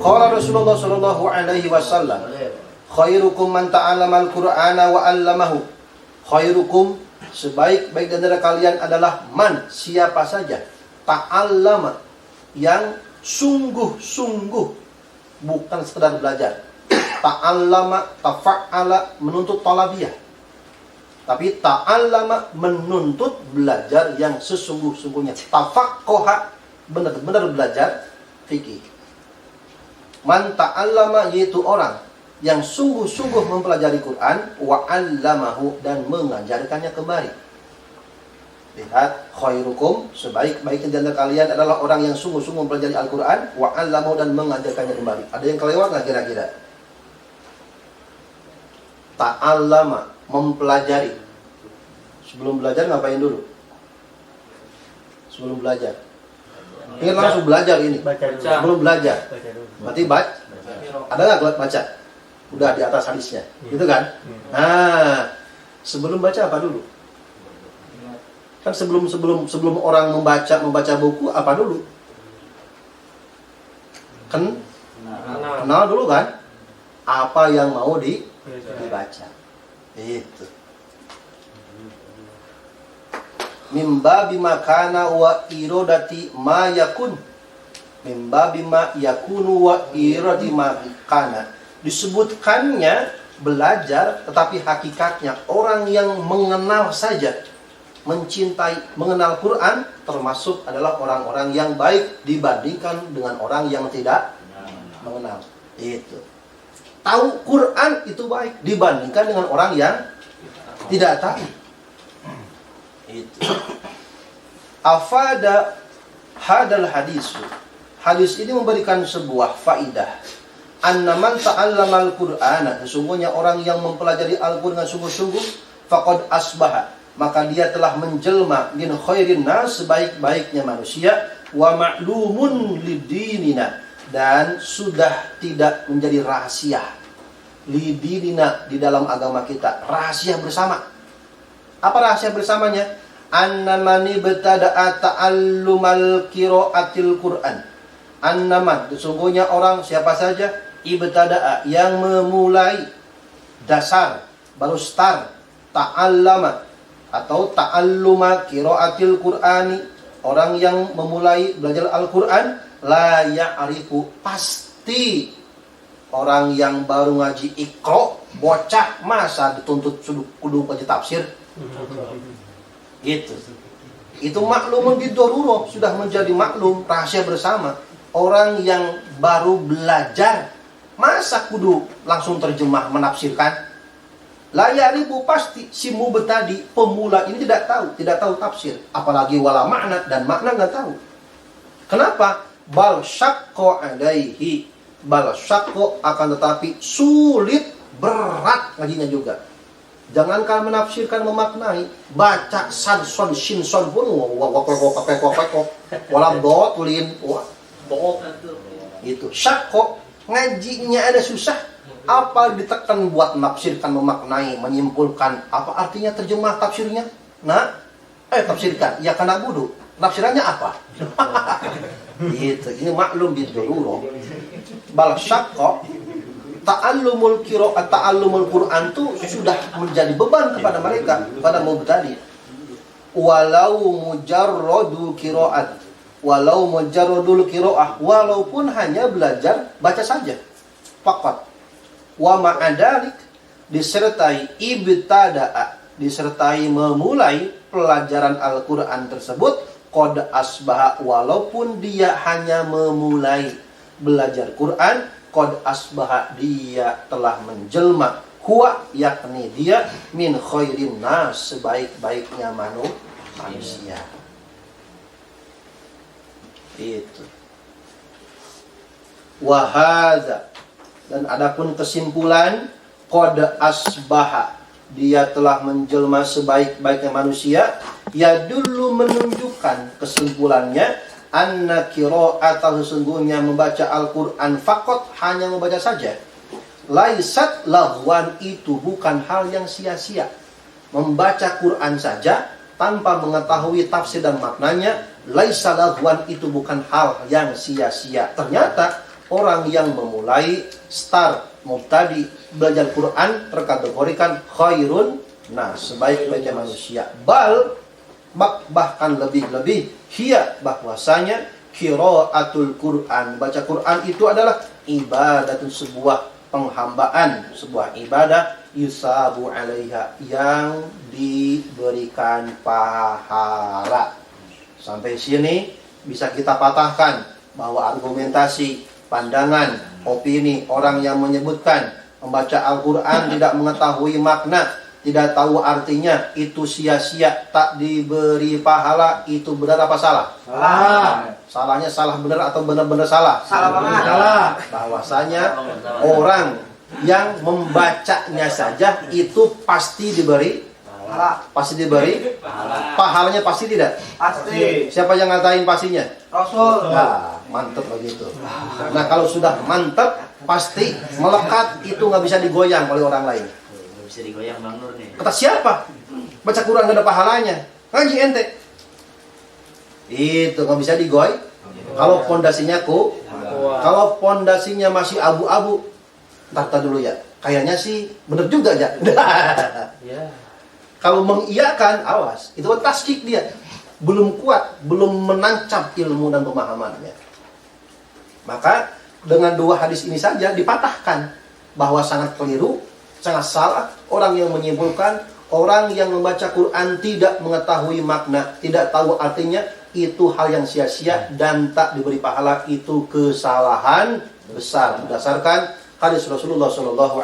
Qala Rasulullah sallallahu alaihi wasallam, khairukum man ta'allama al-Qur'ana wa 'allamahu. Khairukum, sebaik-baik di antara kalian adalah man, siapa saja, ta'allama, yang sungguh-sungguh, bukan sekedar belajar. Ta'allama, tafa'ala, menuntut talabiyah. Tapi ta'allama, menuntut belajar yang sesungguh-sungguhnya. Tafaqqaha, benar-benar belajar fikih. Man ta'allama, yaitu orang yang sungguh-sungguh mempelajari Quran, wa 'allamahu, dan mengajarkannya kembali. Lihat, khairukum, sebaik-baiknya di antara kalian adalah orang yang sungguh-sungguh mempelajari Al-Quran, wa 'allamahu, dan mengajarkannya kembali. Ada yang kelewat nggak kira-kira? Ta'allama, mempelajari. Sebelum belajar ngapain dulu? Sebelum belajar. Ini langsung belajar ini. Sebelum belajar. Berarti baca. Ada nggak baca? Udah di atas hadisnya, gitu kan? Nah, sebelum baca apa dulu? Kan sebelum orang membaca buku apa dulu? Kenal dulu kan? Apa yang mau dibaca? Itu. Mimba bima kana wa irodati ma yakun. Mimba bima yakunu wa irodati ma kana. Disebutkannya belajar, tetapi hakikatnya orang yang mengenal saja, mencintai, mengenal Quran, termasuk adalah orang-orang yang baik dibandingkan dengan orang yang tidak mengenal. Itu. Tahu Quran itu baik dibandingkan dengan orang yang tidak tahu. Itu. Afada hadal hadis. Hadis ini memberikan sebuah faidah. Annaman ta'allama al-Qur'ana, sesungguhnya orang yang mempelajari Al-Qur'an dengan sungguh-sungguh, faqad asbaha, maka dia telah menjelma min khairin nas, sebaik-baiknya manusia, wa ma'lumun lidinina, dan sudah tidak menjadi rahasia lidinina, di dalam agama kita, rahasia bersama. Apa rahasia bersamanya? Annamani betada'a ta'allumal qira'atil Qur'an. Annaman, sesungguhnya orang siapa saja, ibtada'a, yang memulai dasar, baru start, ta'allama atau ta'alluma qira'atil Qur'ani, orang yang memulai belajar Al-Qur'an, la ya'rifu, pasti orang yang baru ngaji Iqra, bocah, masa dituntut kudu baca tafsir. Gitu. Itu maklumun bidoruro, sudah menjadi maklum, rahasia bersama. Orang yang baru belajar, masa kudu langsung terjemah menafsirkan? La ya'rifu, pasti si mubtadi, pemula ini tidak tahu tafsir, apalagi wala makna, dan makna nggak tahu. Kenapa? Bal syaqqa alaihi, bal syaqqa, akan tetapi sulit, berat ngajinya juga. Jangankan menafsirkan, memaknai, baca sad son shin son pun walam dotlin itu syaqqa, ngajinya ada susah, apa ditekan buat menafsirkan, memaknai, menyimpulkan, apa artinya terjemah tafsirnya? Nah, tafsirkan, ya karena budu, tafsirannya apa? Gitu, ini maklum bidururo. Bal syaqqa, ta'allumul qira'at, ta'allumul Quran itu sudah menjadi beban kepada mereka, pada mubtadi. Walau mujarradul qira'at, walau mujarradul qira'ah, walaupun hanya belajar baca saja, faqat. Wa ma'adalik, disertai ibtada'a, disertai memulai pelajaran Al-Quran tersebut, qad asbaha, walaupun dia hanya memulai belajar Quran, qad asbaha, dia telah menjelma, huwa, yakni dia, min khairin nas, sebaik-baiknya manusia. Itu. Wa hadza, Dan adapun kesimpulan, qad asbaha, dia telah menjelma sebaik-baiknya manusia, ya dulu menunjukkan kesimpulannya, anna qira'ata, sesungguhnya membaca Al-Quran fakot, hanya membaca saja, laisat laghwan, itu bukan hal yang sia-sia. Membaca Quran saja tanpa mengetahui tafsir dan maknanya, laisa laghwan, itu bukan hal yang sia-sia. Ternyata orang yang memulai mubtadi belajar Quran terkategorikan khairun nas, sebaik-baiknya manusia. Bahkan lebih-lebih, hiya, bahwasanya qiraatul Quran, baca Quran itu adalah ibadatun, sebuah penghambaan, sebuah ibadah, yusabu alaiha, yang diberikan pahala. Sampai sini bisa kita patahkan bahwa argumentasi, pandangan, opini orang yang menyebutkan membaca Al-Quran tidak mengetahui makna, tidak tahu artinya, itu sia-sia, tak diberi pahala, itu benar apa salah? Salah. Salahnya salah benar atau benar-benar salah? Salah banget. Salah. Bahwasanya orang yang membacanya saja itu pasti diberi Salah. pasti diberi pahalanya, pasti tidak? Pasti. Siapa yang ngatain pastinya? Rasul. Nah, mantep begitu. Nah, kalau sudah mantep, pasti melekat, itu nggak bisa digoyang oleh orang lain. Nggak bisa digoyang Bang Nur nih. Kata siapa? Baca Quran nggak ada pahalanya. Ngaji ente. Itu nggak bisa digoy. Kalau pondasinya kalau pondasinya masih abu-abu, ntar dulu ya. Kayaknya sih bener juga ya. Kalau mengiyakan, awas, itu kan tasdik dia. Belum kuat, belum menancap ilmu dan pemahamannya. Maka dengan dua hadis ini saja dipatahkan bahwa sangat keliru, sangat salah orang yang menyimpulkan orang yang membaca Quran tidak mengetahui makna, tidak tahu artinya, itu hal yang sia-sia dan tak diberi pahala, itu kesalahan besar berdasarkan hadis Rasulullah SAW.